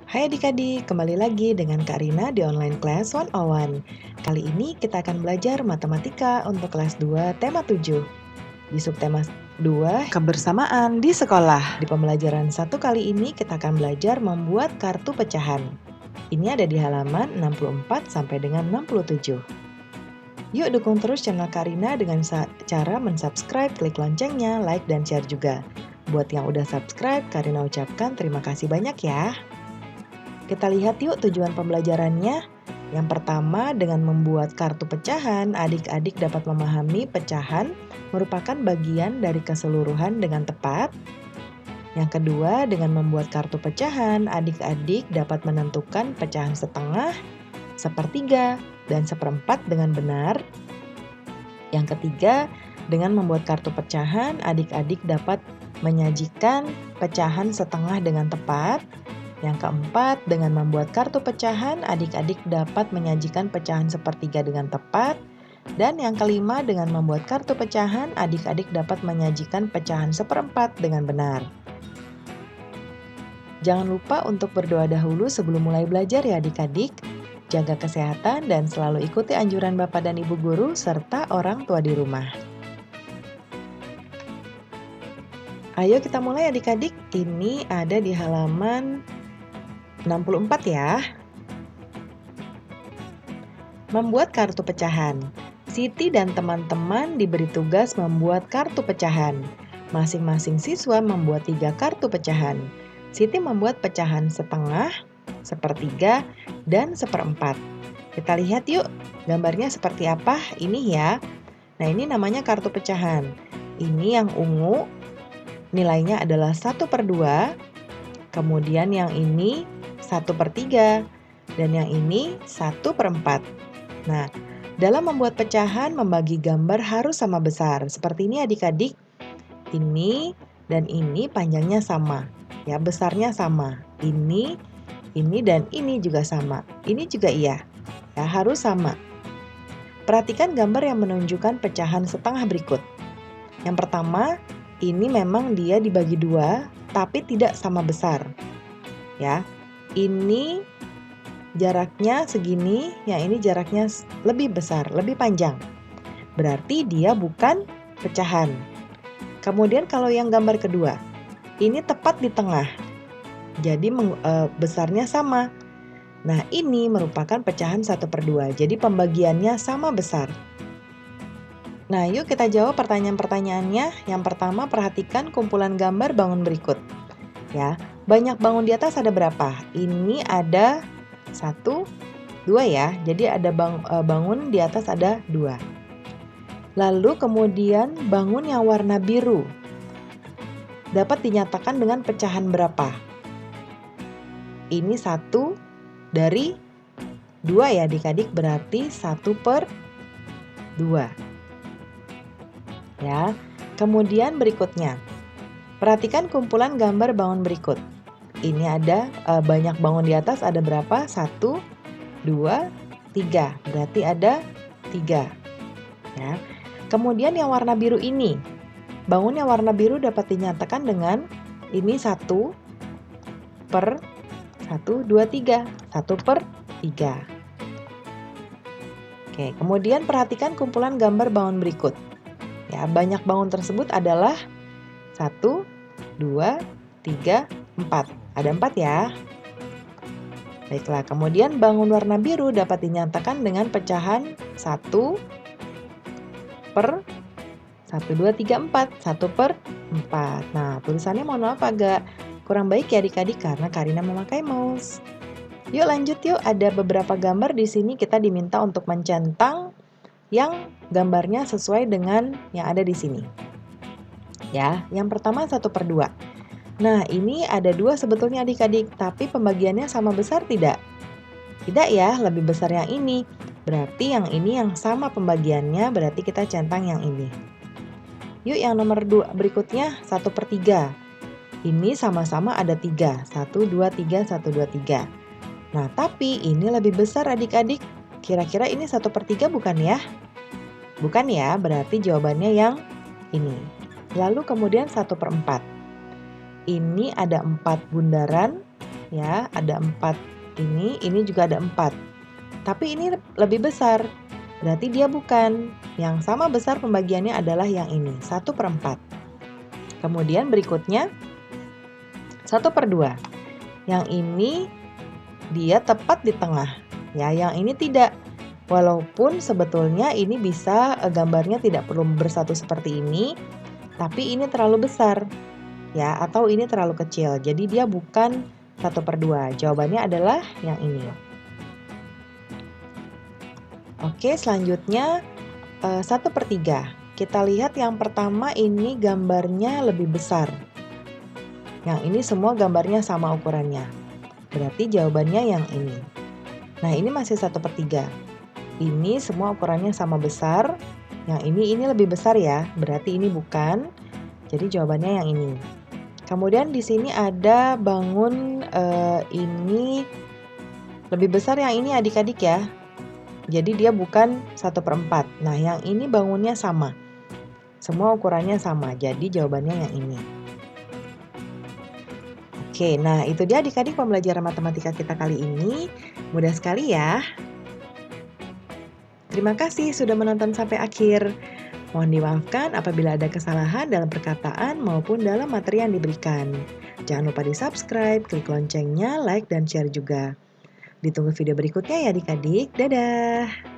Hai adik-adik, kembali lagi dengan Kak Rina di Online Class 101. Kali ini kita akan belajar matematika untuk kelas 2 tema 7. Di subtema 2, kebersamaan di sekolah. Di pembelajaran 1 kali ini kita akan belajar membuat kartu pecahan. Ini ada di halaman 64 sampai dengan 67. Yuk dukung terus channel Kak Rina dengan cara mensubscribe, klik loncengnya, like, dan share juga. Buat yang udah subscribe, Kak Rina ucapkan terima kasih banyak ya. Kita lihat yuk tujuan pembelajarannya. Yang pertama, dengan membuat kartu pecahan, adik-adik dapat memahami pecahan merupakan bagian dari keseluruhan dengan tepat. Yang kedua, dengan membuat kartu pecahan, adik-adik dapat menentukan pecahan setengah, sepertiga, dan seperempat dengan benar. Yang ketiga, dengan membuat kartu pecahan, adik-adik dapat menyajikan pecahan setengah dengan tepat. Yang keempat, dengan membuat kartu pecahan, adik-adik dapat menyajikan pecahan sepertiga dengan tepat. Dan yang kelima, dengan membuat kartu pecahan, adik-adik dapat menyajikan pecahan seperempat dengan benar. Jangan lupa untuk berdoa dahulu sebelum mulai belajar ya adik-adik. Jaga kesehatan dan selalu ikuti anjuran Bapak dan Ibu guru serta orang tua di rumah. Ayo kita mulai adik-adik. Ini ada di halaman 64 ya. Membuat kartu pecahan. Siti dan teman-teman diberi tugas membuat kartu pecahan. Masing-masing siswa membuat 3 kartu pecahan. Siti membuat pecahan setengah, sepertiga, dan seperempat. Kita lihat yuk, gambarnya seperti apa? Ini ya. Nah, ini namanya kartu pecahan. Ini yang ungu, nilainya adalah 1/2. Kemudian yang ini 1/3 dan yang ini 1/4. Nah, dalam membuat pecahan membagi gambar harus sama besar. Seperti ini adik-adik. Ini dan ini panjangnya sama. Ya, besarnya sama. Ini dan ini juga sama. Ini juga iya. Ya, harus sama. Perhatikan gambar yang menunjukkan pecahan setengah berikut. Yang pertama, ini memang dia dibagi 2 tapi tidak sama besar. Ya. Ini jaraknya segini, yang ini jaraknya lebih besar, lebih panjang. Berarti dia bukan pecahan. Kemudian kalau yang gambar kedua, ini tepat di tengah. Jadi besarnya sama. Nah, ini merupakan pecahan 1/2. Jadi pembagiannya sama besar. Nah, yuk kita jawab pertanyaan-pertanyaannya. Yang pertama, perhatikan kumpulan gambar bangun berikut. Ya, banyak bangun di atas ada berapa? Ini ada 1, 2 ya. Jadi ada bangun di atas ada 2. Lalu kemudian bangun yang warna biru dapat dinyatakan dengan pecahan berapa? Ini 1 dari 2 ya adik-adik, berarti 1/2. Ya. Kemudian berikutnya. Perhatikan kumpulan gambar bangun berikut. Ini ada banyak bangun di atas ada berapa? 1, 2, 3. Berarti ada 3. Ya. Kemudian yang warna biru ini. Bangun yang warna biru dapat dinyatakan dengan ini 1/1, 2, 3. 1/3. Oke, kemudian perhatikan kumpulan gambar bangun berikut. Ya, banyak bangun tersebut adalah 1, 2, 3, 4. Ada 4 ya. Baiklah, kemudian bangun warna biru dapat dinyatakan dengan pecahan 1/1, 2, 3, 4. 1/4. Nah, tulisannya mohon maaf agak kurang baik ya adik-adik karena Karina memakai mouse. Yuk lanjut yuk, ada beberapa gambar di sini kita diminta untuk mencentang yang gambarnya sesuai dengan yang ada di sini. Ya, yang pertama 1/2. Nah, ini ada 2 sebetulnya adik-adik, tapi pembagiannya sama besar tidak? Tidak ya, lebih besar yang ini. Berarti yang ini yang sama pembagiannya, berarti kita centang yang ini. Yuk yang nomor 2 berikutnya 1/3. Ini sama-sama ada 3. 1, 2, 3, 1, 2, 3. Nah, tapi ini lebih besar adik-adik. Kira-kira ini 1/3 bukan ya? Bukan ya, berarti jawabannya yang ini. Lalu kemudian 1/4. Ini ada 4 bundaran Ya, ada 4 ini juga ada 4. Tapi ini lebih besar, berarti dia bukan. Yang sama besar pembagiannya adalah yang ini, 1/4. Kemudian berikutnya 1/2. Yang ini dia tepat di tengah. Ya, yang ini tidak. Walaupun sebetulnya ini bisa gambarnya tidak perlu bersatu seperti ini, tapi ini terlalu besar. Ya, atau ini terlalu kecil. Jadi dia bukan 1/2. Jawabannya adalah yang ini. Oke, selanjutnya 1/3. Kita lihat yang pertama ini gambarnya lebih besar. Yang ini semua gambarnya sama ukurannya. Berarti jawabannya yang ini. Nah, ini masih 1/3. Ini semua ukurannya sama besar. Yang ini lebih besar ya, berarti ini bukan. Jadi jawabannya yang ini. Kemudian di sini ada bangun ini lebih besar, yang ini adik-adik ya. Jadi dia bukan 1/4. Nah, yang ini bangunnya sama. Semua ukurannya sama, jadi jawabannya yang ini. Oke, nah itu dia adik-adik pembelajaran matematika kita kali ini. Mudah sekali ya. Terima kasih sudah menonton sampai akhir. Mohon dimaafkan apabila ada kesalahan dalam perkataan maupun dalam materi yang diberikan. Jangan lupa di-subscribe, klik loncengnya, like, dan share juga. Ditunggu video berikutnya ya adik-adik. Dadah!